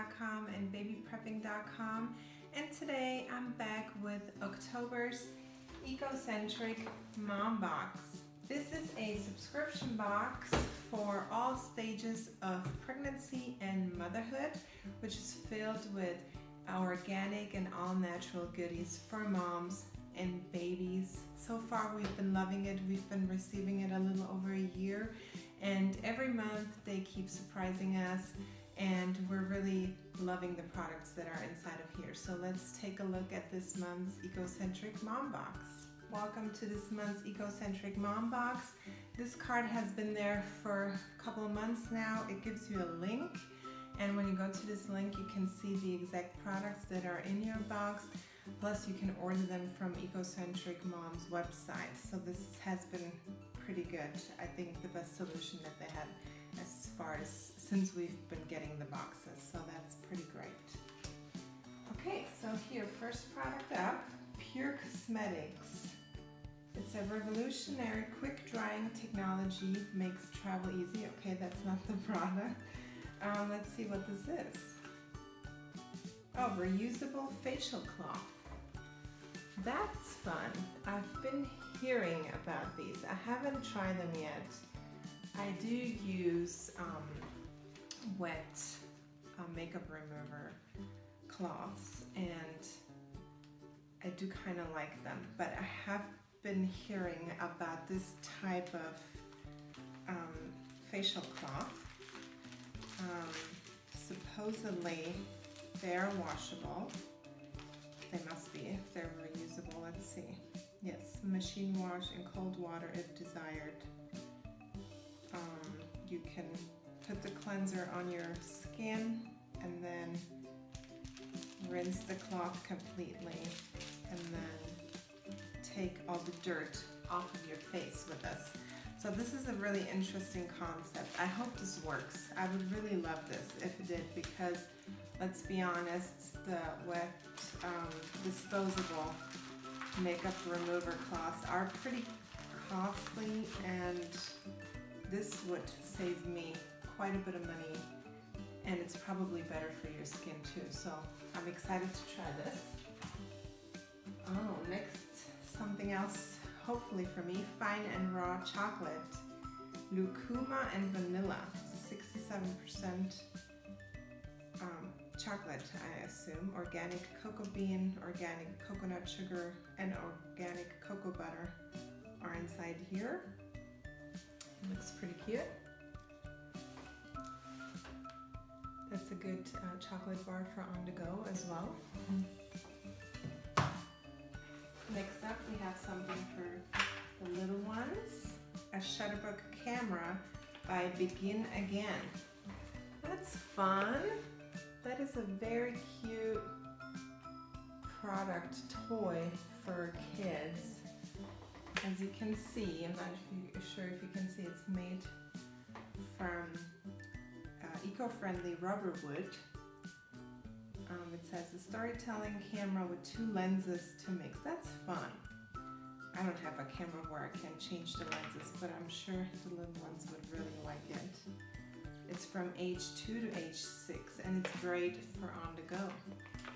babyprepping.com and babyprepping.com, and today I'm back with October's Ecocentric Mom Box. This is a subscription box for all stages of pregnancy and motherhood, which is filled with organic and all-natural goodies for moms and babies. So far we've been loving it. We've been receiving it a little over a year, and every month they keep surprising us, and we're really loving the products that are inside of here. So let's take a look at this month's Ecocentric Mom Box. Welcome to this month's Ecocentric Mom Box. This card has been there for a couple of months now. It gives you a link, and when you go to this link you can see the exact products that are in your box. Plus you can order them from Ecocentric Mom's website. So this has been pretty good. I think the best solution that they had as far as since we've been getting the boxes. So that's pretty great. Okay, so here, first product up, Pure Cosmetics. It's a revolutionary quick drying technology, makes travel easy. Okay, that's not the product. Let's see what this is. Oh, reusable facial cloth. That's fun. I've been hearing about these. I haven't tried them yet. I do use wet makeup remover cloths, and I do kind of like them, but I have been hearing about this type of facial cloth. Supposedly they're washable. They must be if they're reusable. Let's see. Yes, machine wash in cold water if desired. You can put the cleanser on your skin and then rinse the cloth completely, and then take all the dirt off of your face with this. So this is a really interesting concept. I hope this works. I would really love this if it did, because let's be honest, the wet disposable makeup remover cloths are pretty costly, and this would save me quite a bit of money, and it's probably better for your skin too. So I'm excited to try this. Oh, next, something else, hopefully for me, fine and raw chocolate. Lucuma and vanilla, 67% chocolate, I assume. Organic cocoa bean, organic coconut sugar, and organic cocoa butter are inside here. Looks pretty cute. That's a good chocolate bar for on the go as well. Next up we have something for the little ones. A Shutterbook camera by Begin Again. That's fun. That is a very cute product toy for kids. As you can see, I'm not sure if you can see, it's made from eco-friendly rubber wood. It says a storytelling camera with 2 lenses to mix. That's fun. I don't have a camera where I can change the lenses, but I'm sure the little ones would really like it. It's from age 2 to age 6, and it's great for on the go.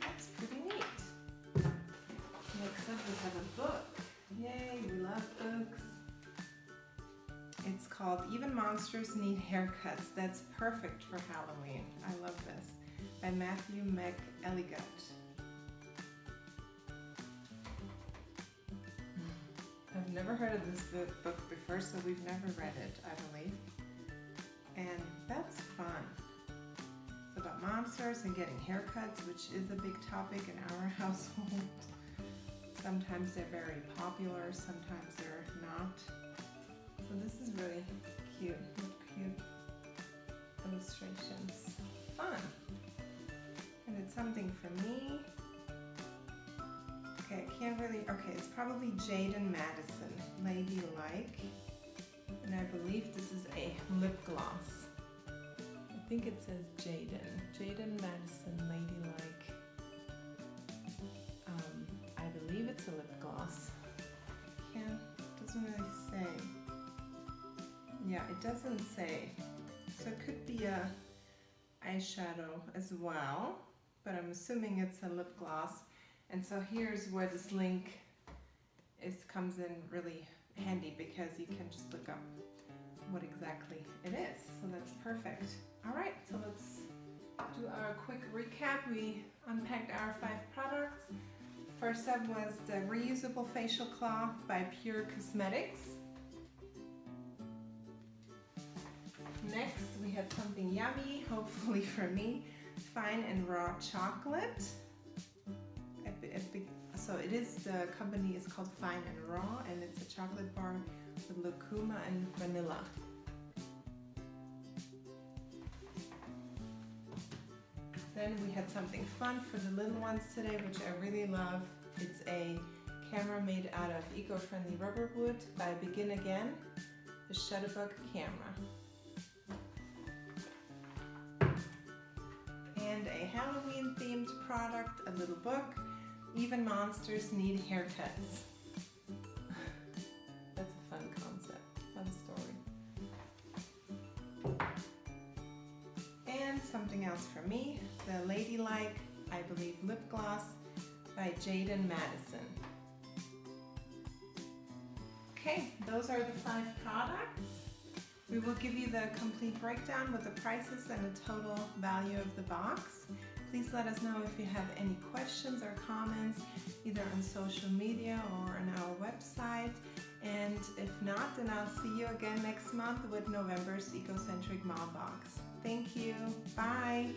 That's pretty neat. Next up we have a book. Yay, we love books. It's called Even Monsters Need Haircuts. That's perfect for Halloween. I love this. By Matthew McElligott. I've never heard of this book before, so we've never read it, I believe. And that's fun. It's about monsters and getting haircuts, which is a big topic in our household. Sometimes they're very popular, sometimes they're not. So this is really cute. Cute illustrations. Fun. And it's something for me. Okay, I can't really, okay, it's probably Jaden Madison, Ladylike. And I believe this is a lip gloss. I think it says Jaden Madison, Ladylike. I believe it's a lip gloss. Doesn't really say. Yeah, it doesn't say. So it could be a eyeshadow as well, but I'm assuming it's a lip gloss. And so here's where this link comes in really handy, because you can just look up what exactly it is. So that's perfect. All right, so let's do our quick recap. We unpacked our 5 products. First up was the reusable facial cloth by Pure Cosmetics. Next, we had something yummy, hopefully for me, fine and raw chocolate. So it is, the company is called Fine and Raw, and it's a chocolate bar with lucuma and vanilla. Then we had something fun for the little ones today, which I really love. It's a camera made out of eco-friendly rubber wood by Begin Again, the Shutterbug camera. And a Halloween themed product, a little book, Even Monsters Need Haircuts. That's a fun concept, fun story. And something else for me, the Ladylike, I believe, lip gloss by Jaden Madison. Okay, those are the 5 products. We will give you the complete breakdown with the prices and the total value of the box. Please let us know if you have any questions or comments, either on social media or on our website. And if not, then I'll see you again next month with November's Ecocentric Mom Box. Thank you. Bye.